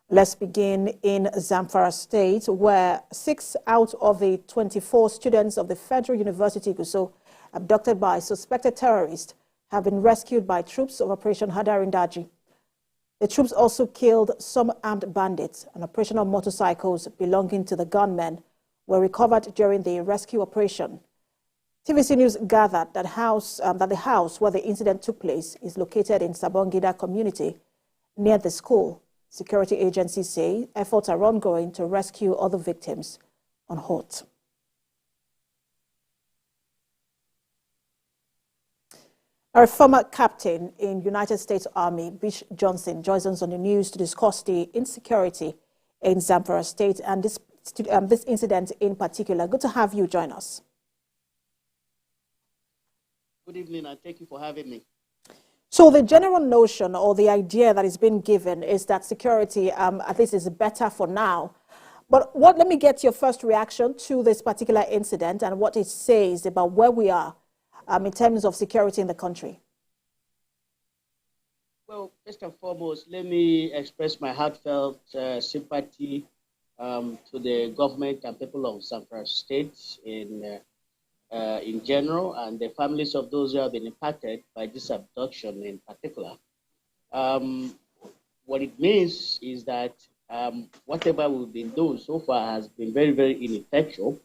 Let's begin in Zamfara State, where 6 out of the 24 students of the Federal University Gusau, abducted by suspected terrorists, have been rescued by troops of Operation Hadarin Daji. The troops also killed some armed bandits, and operational motorcycles belonging to the gunmen were recovered during the rescue operation. TVC News gathered that the house where the incident took place is located in Sabongida community near the school. Security agencies say efforts are ongoing to rescue other victims on foot. Our former captain in United States Army, Bish Johnson, joins us on the news to discuss the insecurity in Zamfara State and this incident in particular. Good to have you join us. Good evening, and thank you for having me. So the general notion or the idea that is being given is that security, at least, is better for now. But let me get your first reaction to this particular incident and what it says about where we are in terms of security in the country. Well, first and foremost, let me express my heartfelt sympathy to the government and people of Zamfara State in general, and the families of those who have been impacted by this abduction in particular. What it means is that whatever we've been doing so far has been very, very ineffectual.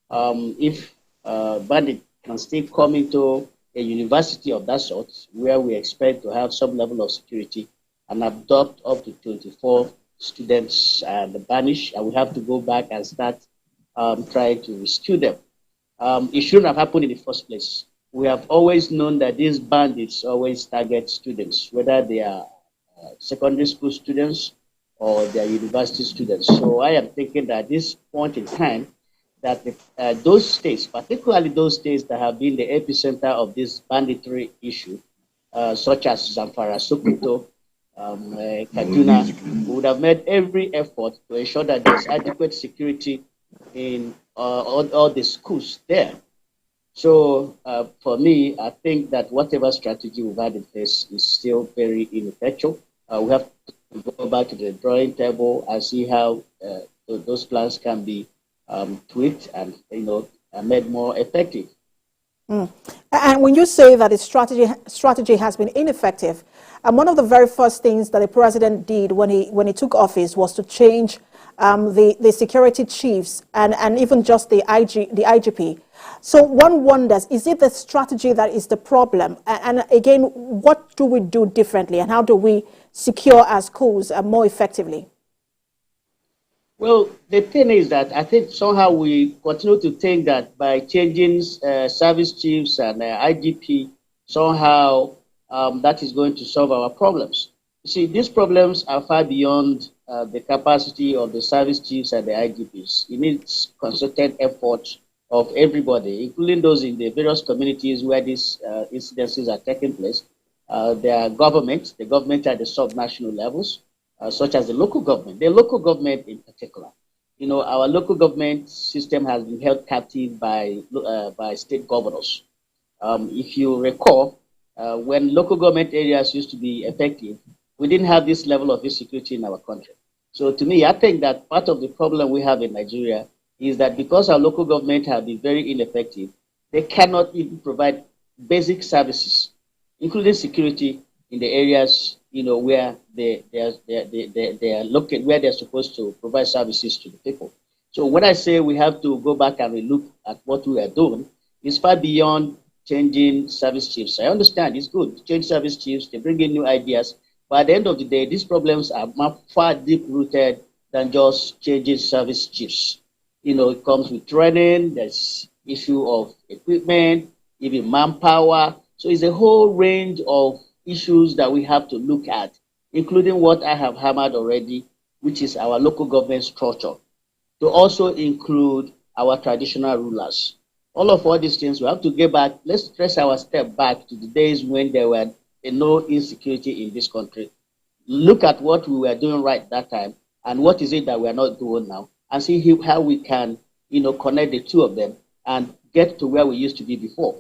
If bandits can still come into a university of that sort, where we expect to have some level of security, and abduct up to 24 students and vanish, and we have to go back and start trying to rescue them. It shouldn't have happened in the first place. We have always known that these bandits always target students, whether they are secondary school students or they are university students. So I am thinking that at this point in time, that those states, particularly those states that have been the epicenter of this banditry issue, such as Zamfara, Sokoto, Kaduna, would have made every effort to ensure that there's adequate security in all the schools there. So for me, I think that whatever strategy we've had in place is still very ineffectual. We have to go back to the drawing table and see how those plans can be tweaked and made more effective. And when you say that the strategy has been ineffective, one of the very first things that the president did when he took office was to change the security chiefs and even just the IGP. So one wonders, is it the strategy that is the problem? And again, what do we do differently, and how do we secure our schools more effectively? Well, the thing is that I think somehow we continue to think that by changing service chiefs and IGP, somehow that is going to solve our problems. You see, these problems are far beyond the capacity of the service chiefs and the IGPs. It needs concerted effort of everybody, including those in the various communities where these incidences are taking place. There are governments, the government at the sub-national levels, such as the local government in particular. You know, our local government system has been held captive by state governors. If you recall, when local government areas used to be effective, we didn't have this level of insecurity in our country. So to me, I think that part of the problem we have in Nigeria is that because our local government have been very ineffective, they cannot even provide basic services, including security in the areas where they are located, where they're supposed to provide services to the people. So when I say we have to go back and relook at what we are doing, it's far beyond changing service chiefs. I understand it's good to change service chiefs, they bring in new ideas, but at the end of the day, these problems are far deep-rooted than just changing service chiefs. It comes with training, there's issue of equipment, even manpower. So it's a whole range of issues that we have to look at, including what I have hammered already, which is our local government structure, to also include our traditional rulers. All these things, we have to get back. Let's trace our step back to the days when there were no insecurity in this country. Look at what we were doing right that time and what is it that we are not doing now, and see how we can, connect the two of them and get to where we used to be before.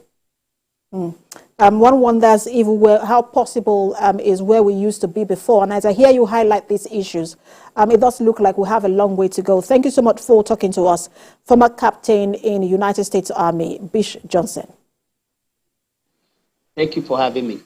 One wonders if how possible is where we used to be before. And as I hear you highlight these issues, it does look like we have a long way to go. Thank you so much for talking to us. Former captain in the United States Army, Bish Johnson. Thank you for having me.